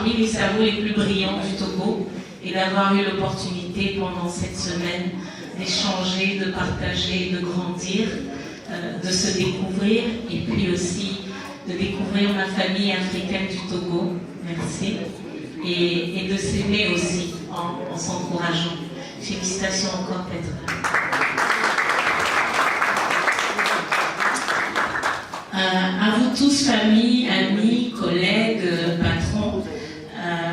parmi les cerveaux les plus brillants du Togo et d'avoir eu l'opportunité pendant cette semaine d'échanger, de partager, de grandir, de se découvrir et puis aussi de découvrir ma famille africaine du Togo. Merci. Et de s'aimer aussi en s'encourageant. Félicitations encore Petra. À vous tous, famille, amis, collègues, patrons,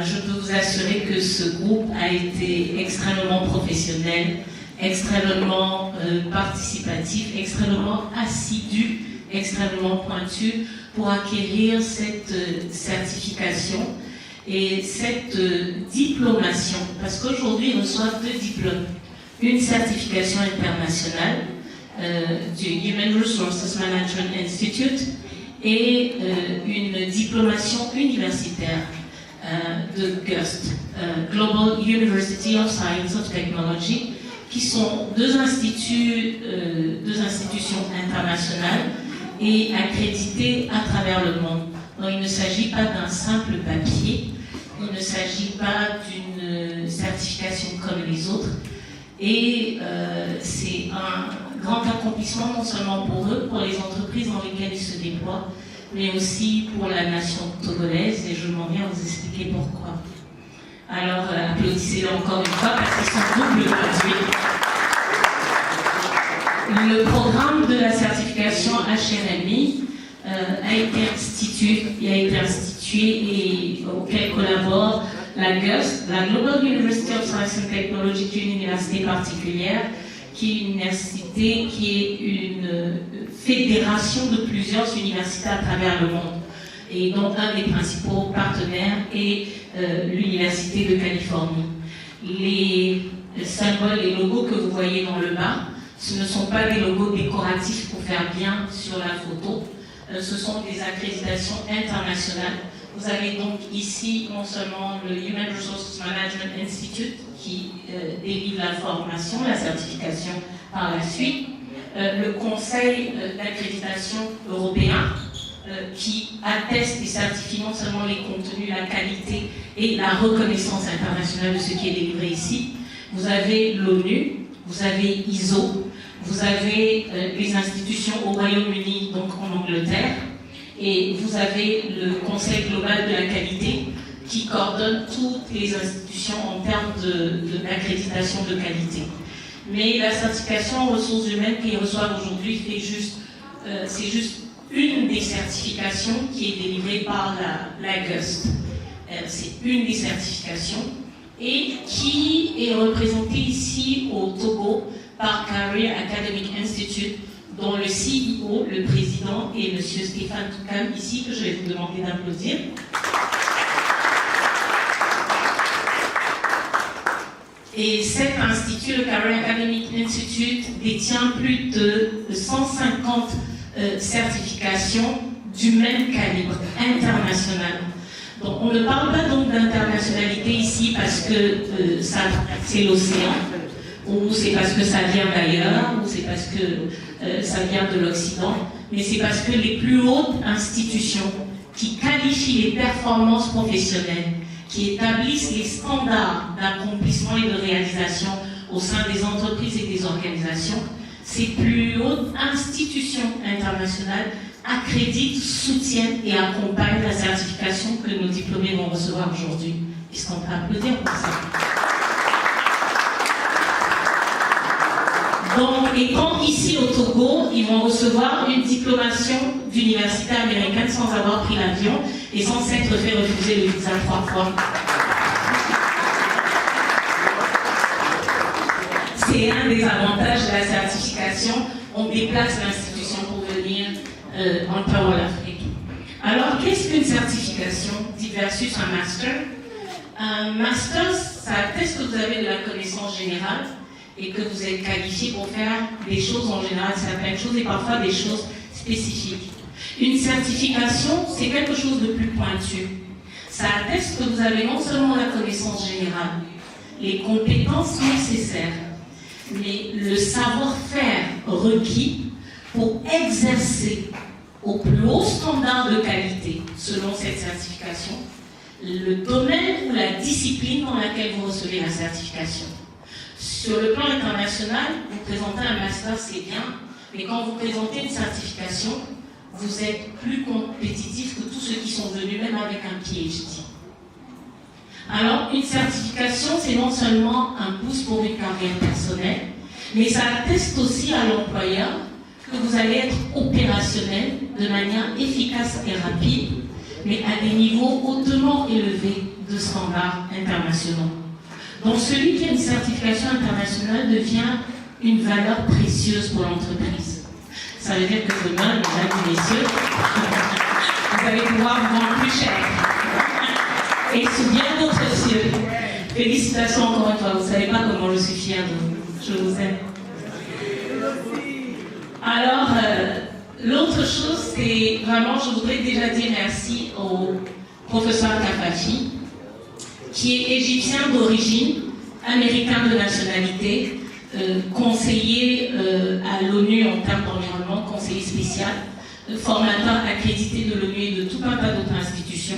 je peux vous assurer que ce groupe a été extrêmement professionnel, extrêmement participatif, extrêmement assidu, extrêmement pointu pour acquérir cette certification et cette diplomation, parce qu'aujourd'hui ils reçoivent 2 diplômes, une certification internationale du Human Resources Management Institute et une diplomation universitaire de GUST, Global University of Science and Technology, qui sont 2 institutions internationales et accréditées à travers le monde. Donc il ne s'agit pas d'un simple papier, il ne s'agit pas d'une certification comme les autres, et c'est un grand accomplissement non seulement pour eux, pour les entreprises dans lesquelles ils se déploient, mais aussi pour la nation togolaise, et je m'en viens vous expliquer pourquoi. Alors applaudissez-les encore une fois parce qu'ils sont double gradués. Le programme de la certification HRMI a été institué et auquel collabore la GUST, la Global University of Science and Technology, qui est une université particulière, qui est une université qui est une fédération de plusieurs universités à travers le monde. Et donc un des principaux partenaires est l'Université de Californie. Les symboles et logos que vous voyez dans le bas, ce ne sont pas des logos décoratifs pour faire bien sur la photo, ce sont des accréditations internationales. Vous avez donc ici non seulement le Human Resources Management Institute qui délivre la formation, la certification par la suite, le Conseil d'accréditation européen qui atteste et certifie non seulement les contenus, la qualité et la reconnaissance internationale de ce qui est délivré ici. Vous avez l'ONU, vous avez ISO, vous avez les institutions au Royaume-Uni, donc en Angleterre, et vous avez le Conseil global de la qualité qui coordonne toutes les institutions en termes d'accréditation de qualité. Mais la certification en ressources humaines qu'ils reçoivent aujourd'hui, c'est juste une des certifications qui est délivrée par la GUST. C'est une des certifications et qui est représentée ici au Togo par Career Academic Institute, dont le CEO, le président, est M. Stéphane Toukam, ici, que je vais vous demander d'applaudir. Et cet institut, le Career Academic Institute, détient plus de 150 certifications du même calibre, international. Donc on ne parle pas donc d'internationalité ici parce que ça c'est l'océan, ou c'est parce que ça vient d'ailleurs, ou c'est parce que ça vient de l'Occident, mais c'est parce que les plus hautes institutions qui qualifient les performances professionnelles, qui établissent les standards d'accomplissement et de réalisation au sein des entreprises et des organisations, ces plus hautes institutions internationales accréditent, soutiennent et accompagnent la certification que nos diplômés vont recevoir aujourd'hui. Est-ce qu'on peut applaudir pour ça? Donc, étant ici au Togo, ils vont recevoir une diplomation d'université américaine sans avoir pris l'avion et sans s'être fait refuser le visa 3 fois. C'est un des avantages de la certification. On déplace l'institution pour venir en parole Afrique. Alors, qu'est-ce qu'une certification versus un master? Un master, ça atteste que vous avez de la connaissance générale et que vous êtes qualifié pour faire des choses en général, certaines choses et parfois des choses spécifiques. Une certification, c'est quelque chose de plus pointu. Ça atteste que vous avez non seulement la connaissance générale, les compétences nécessaires, mais le savoir-faire requis pour exercer au plus haut standard de qualité selon cette certification le domaine ou la discipline dans laquelle vous recevez la certification. Sur le plan international, vous présentez un master, c'est bien, mais quand vous présentez une certification, vous êtes plus compétitif que tous ceux qui sont venus, même avec un PhD. Alors, une certification, c'est non seulement un boost pour une carrière personnelle, mais ça atteste aussi à l'employeur que vous allez être opérationnel de manière efficace et rapide, mais à des niveaux hautement élevés de standards internationaux. Donc, celui qui a une certification internationale devient une valeur précieuse pour l'entreprise. Ça veut dire que demain, mesdames et messieurs, vous allez pouvoir vendre plus cher. Et sous bien d'autres cieux. Félicitations encore une fois. Vous ne savez pas comment je suis fière de vous. Je vous aime. Alors, l'autre chose, c'est vraiment, je voudrais déjà dire merci au professeur Kafafi, qui est égyptien d'origine, américain de nationalité, conseiller à l'ONU en termes d'environnement, conseiller spécial, formateur accrédité de l'ONU et de tout un tas d'autres institutions,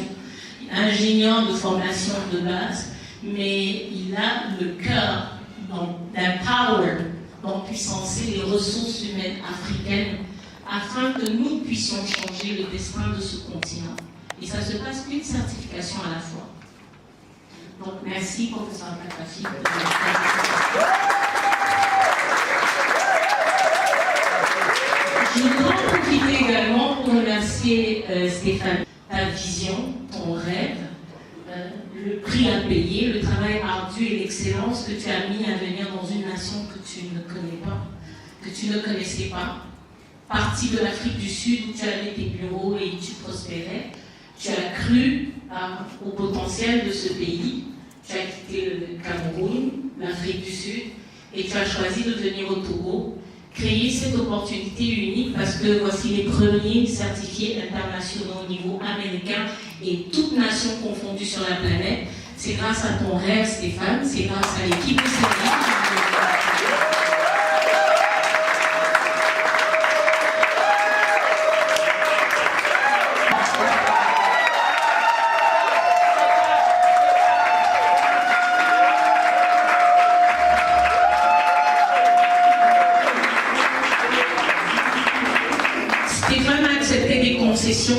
ingénieur de formation de base, mais il a le cœur d'empower, d'empuissancer les ressources humaines africaines afin que nous puissions changer le destin de ce continent. Et ça se passe qu'une certification à la fois. Donc merci, professeur Kafafi. Je voudrais en profiter également pour remercier Stéphane, ta vision, ton rêve, le prix à payer, le travail ardu et l'excellence que tu as mis à venir dans une nation que tu ne connais pas, que tu ne connaissais pas, partie de l'Afrique du Sud où tu avais tes bureaux et tu prospérais. Tu as cru au potentiel de ce pays, tu as quitté le Cameroun, l'Afrique du Sud, et tu as choisi de venir au Togo, créer cette opportunité unique parce que voici les premiers certifiés internationaux au niveau américain et toutes nations confondues sur la planète. C'est grâce à ton rêve, Stéphane, c'est grâce à l'équipe de service.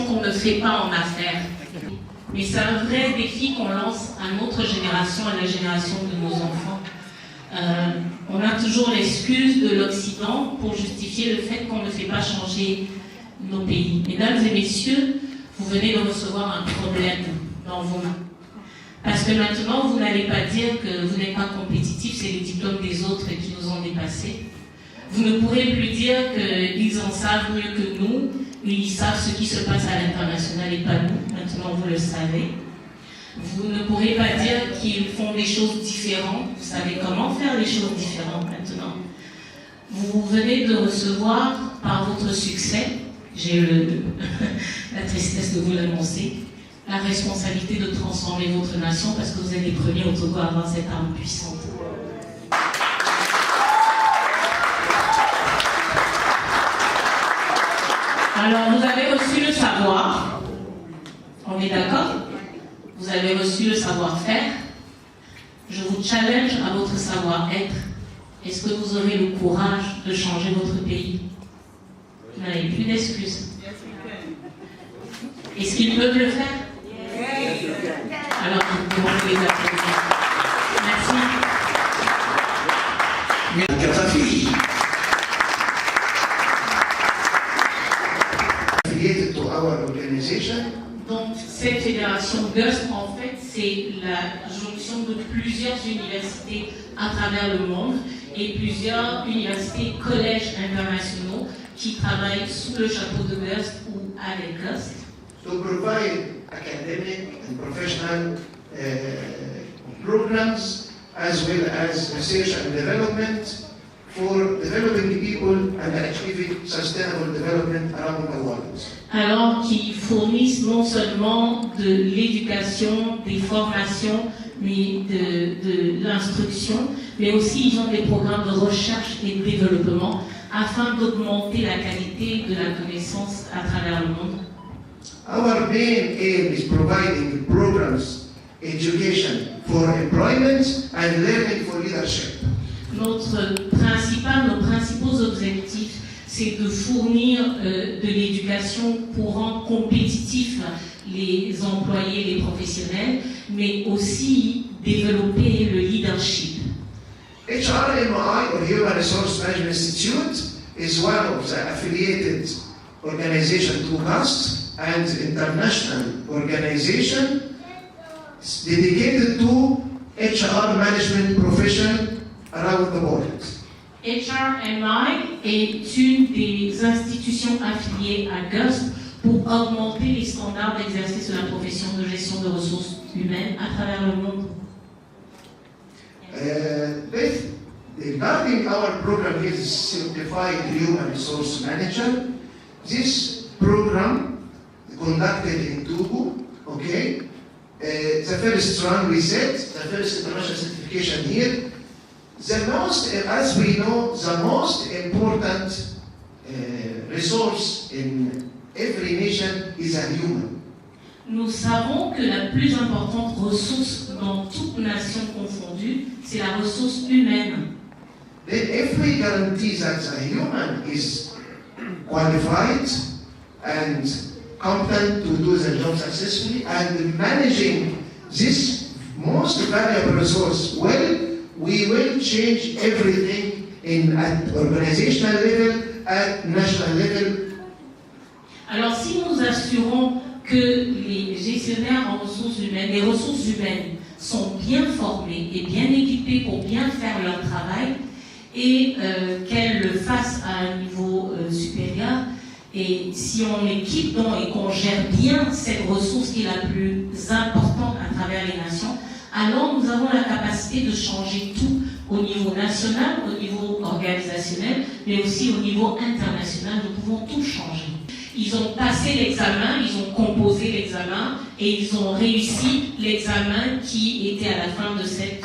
Qu'on ne fait pas en affaires. Mais c'est un vrai défi qu'on lance à notre génération, à la génération de nos enfants. On a toujours l'excuse de l'Occident pour justifier le fait qu'on ne fait pas changer nos pays. Mesdames et messieurs, vous venez de recevoir un problème dans vos mains. Parce que maintenant, vous n'allez pas dire que vous n'êtes pas compétitif, c'est les diplômes des autres qui nous ont dépassés. Vous ne pourrez plus dire qu'ils en savent mieux que nous, ils savent ce qui se passe à l'international et pas nous. Maintenant, vous le savez. Vous ne pourrez pas dire qu'ils font des choses différentes. Vous savez comment faire les choses différentes maintenant. Vous venez de recevoir, par votre succès, j'ai la tristesse de vous l'annoncer, la responsabilité de transformer votre nation parce que vous êtes les premiers au Togo à avoir cette arme puissante. Alors, vous avez reçu le savoir, on est d'accord? Vous avez reçu le savoir-faire. Je vous challenge à votre savoir-être. Est-ce que vous aurez le courage de changer votre pays? Vous n'avez plus d'excuses. Est-ce qu'ils peuvent le faire? Alors, nous pouvons les applaudir. Merci. Donc, cette fédération GUST, en fait, c'est la jonction de plusieurs universités à travers le monde et plusieurs universités, collèges internationaux qui travaillent sous le chapeau de GUST ou avec GUST. To provide academic and professional programs as well as research and development for developing people and achieving sustainable development around the world. Alors qu'ils fournissent non seulement de l'éducation, des formations, mais de l'instruction, mais aussi ils ont des programmes de recherche et de développement afin d'augmenter la qualité de la connaissance à travers le monde. Our main aim is providing programs, education for employment and learning for leadership. Nos principaux objectifs, c'est de fournir de l'éducation pour rendre compétitifs les employés, les professionnels, mais aussi développer le leadership. HRMI, or Human Resource Management Institute, is one of the affiliated organizations to GUST and international organization dedicated to HR management profession around the world. HRMI est une des institutions affiliées à GUST pour augmenter les standards d'exercice de la profession de gestion de ressources humaines à travers le monde. Regarding our program here, Simplified Human Resource Manager, this program conducted in Togo, okay? The first run we said, the first international certification here. The most, as we know, the most important resource in every nation is a human. Nous savons que la plus importante ressource dans toute nation confondue, c'est la ressource humaine. Then if we guarantee that the human is qualified and competent to do the job successfully and managing this most valuable resource well, we will change everything at organizational level, at national level. Alors si nous assurons que les gestionnaires en ressources humaines, les ressources humaines sont bien formés et bien équipés pour bien faire leur travail et qu'elles le fassent à un niveau supérieur, et si on équipe donc et qu'on gère bien cette ressource qui est la plus importante à travers les nations, alors nous avons la capacité de changer tout au niveau national, au niveau organisationnel, mais aussi au niveau international. Nous pouvons tout changer. Ils ont passé l'examen, ils ont composé l'examen et ils ont réussi l'examen qui était à la fin de cette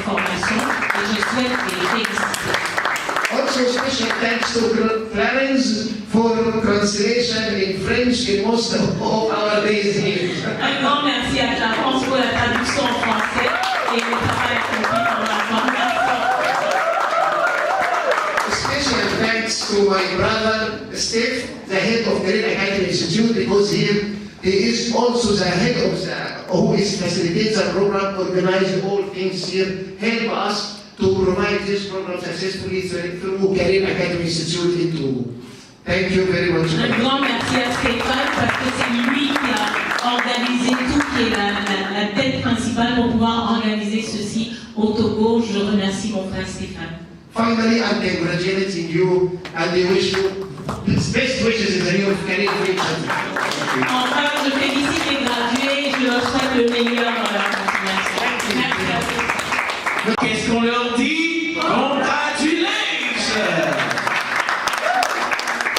formation. Et je souhaite les féliciter. Also special thanks to Clarence for translation in French in most of our days here. Un grand merci à Clarence pour la traduction en français et le travail accompli dans la formation. Special thanks to my brother Steve, the head of Career Academy Institute, because he is also the head of who is facilitates the program, organize all things here, help us to provide this program successfully through Career Academy Institute in Togo. Thank you very much. Un grand merci à Stéphane parce que c'est lui qui a organisé tout, qui est la tête principale pour pouvoir organiser ceci au Togo. Je remercie mon frère Stéphane. Finally, I'm congratulating you and I wish you best wishes in the new career future. Enfin, je félicite les gradués et je leur souhaite le meilleur dans leur continuation. Merci à vous. Qu'est-ce qu'on leur dit? Congratulations!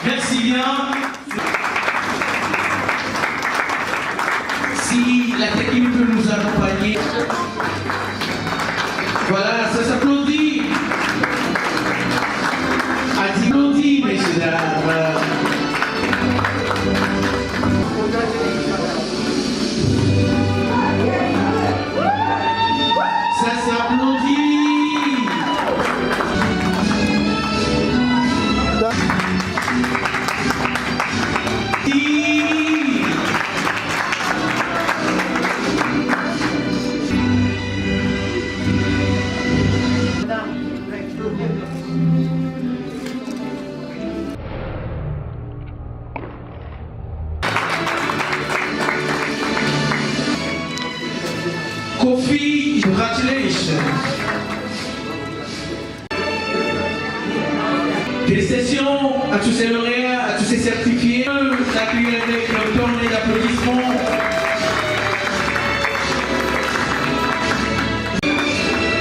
Merci bien. Si la technique peut nous accompagner. Voilà, ça s'applaudit. Applaudit, messieurs, dames. Ça s'applaudit. Kofi, congratulations. Félicitations à tous ces lauréats, à tous ces certifiés. D'accueillir avec un tournée d'applaudissements.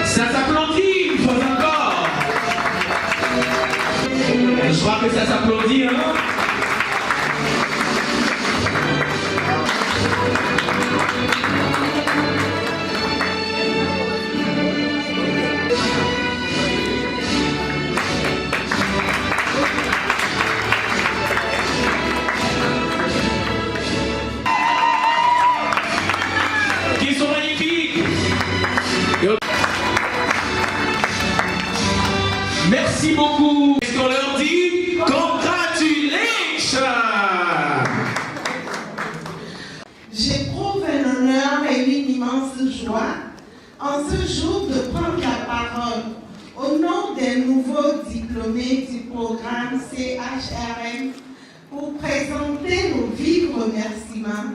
Ça s'applaudit une fois encore. Je crois que ça s'applaudit, hein? en ce jour de prendre la parole au nom des nouveaux diplômés du programme CHRM pour présenter nos vifs remerciements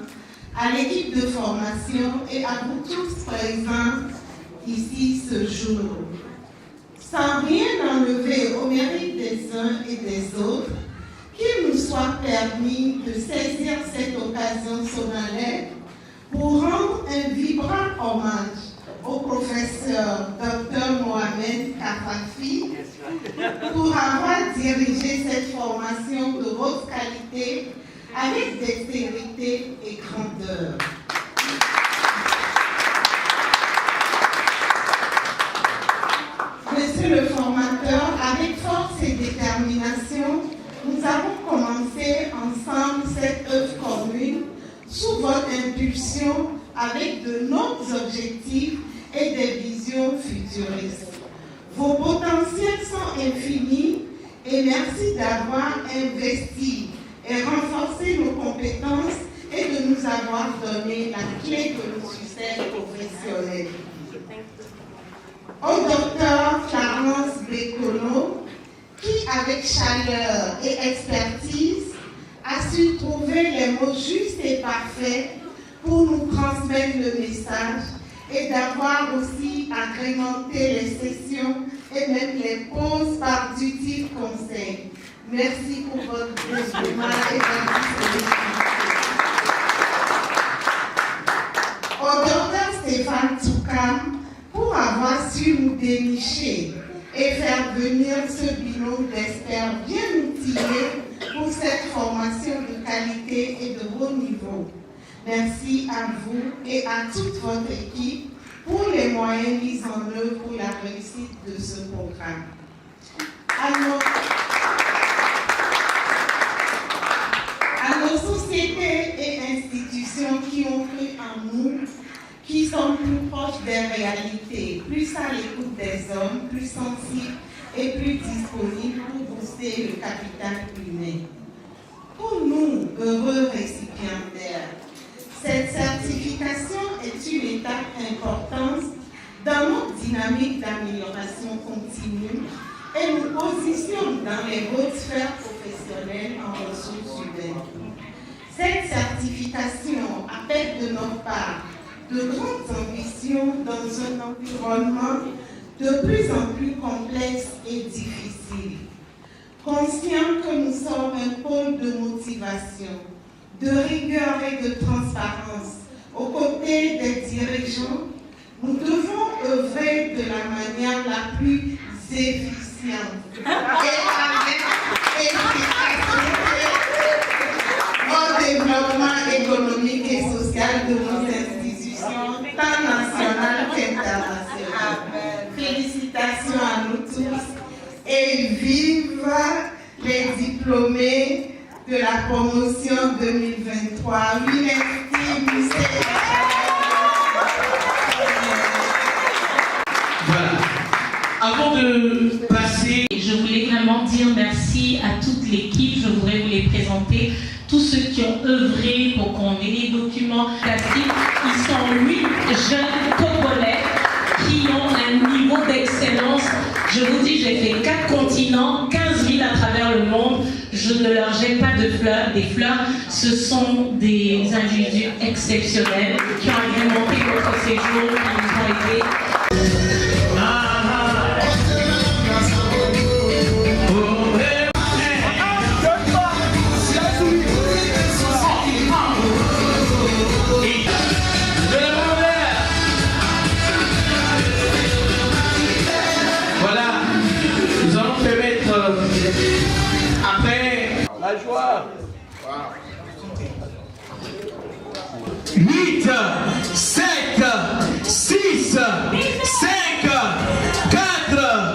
à l'équipe de formation et à vous tous présents ici ce jour. Sans rien enlever au mérite des uns et des autres, qu'il nous soit permis de saisir cette occasion solennelle pour rendre un vibrant hommage au professeur Dr Mohamed Kafafi pour avoir dirigé cette formation de haute qualité avec dextérité et grandeur. Monsieur le formateur, avec force et détermination, nous avons commencé ensemble cette œuvre commune sous votre impulsion avec de nombreux objectifs et des visions futuristes. Vos potentiels sont infinis et merci d'avoir investi et renforcé nos compétences et de nous avoir donné la clé de nos succès professionnels. Au docteur Clarence Bécono, qui avec chaleur et expertise a su trouver les mots justes et parfaits pour nous transmettre le message et d'avoir aussi agrémenté les sessions et même les pauses par d'utiles conseils. Merci pour votre dévouement et votre disponibilité. Au docteur Stéphane Toukam, pour avoir su nous dénicher et faire venir ce binôme d'experts bien outillés pour cette formation de qualité et de haut niveau. Merci à vous et à toute votre équipe pour les moyens mis en œuvre pour la réussite de ce programme. À nos sociétés et institutions qui ont cru en nous, qui sont plus proches des réalités, plus à l'écoute des hommes, plus sensibles et plus disponibles pour booster le capital humain. Pour nous, heureux récipiendaires, cette certification est une étape importante dans notre dynamique d'amélioration continue et nous positionne dans les hautes sphères professionnelles en ressources humaines. Cette certification appelle de notre part de grandes ambitions dans un environnement de plus en plus complexe et difficile. Conscient que nous sommes un pôle de motivation, de rigueur et de transparence aux côtés des dirigeants, nous devons œuvrer de la manière la plus efficiente et avec efficacité au développement économique et social de nos institutions, tant nationales qu'internationales. Félicitations à nous tous et vive les diplômés de la promotion 2023. Oui, merci, Voilà. Avant de passer... Je voulais vraiment dire merci à toute l'équipe. Je voudrais vous les présenter. Tous ceux qui ont œuvré pour qu'on ait les documents classiques. Ils sont 8 jeunes Congolais qui ont un niveau d'excellence. Je vous dis, j'ai fait 4 continents, 15 villes à travers le monde. Je ne leur jette pas de fleurs, des fleurs. Ce sont des individus exceptionnels qui ont agrémenté notre séjour, qui nous ont aidés. La joie. 8, 7, 6, 5, 4,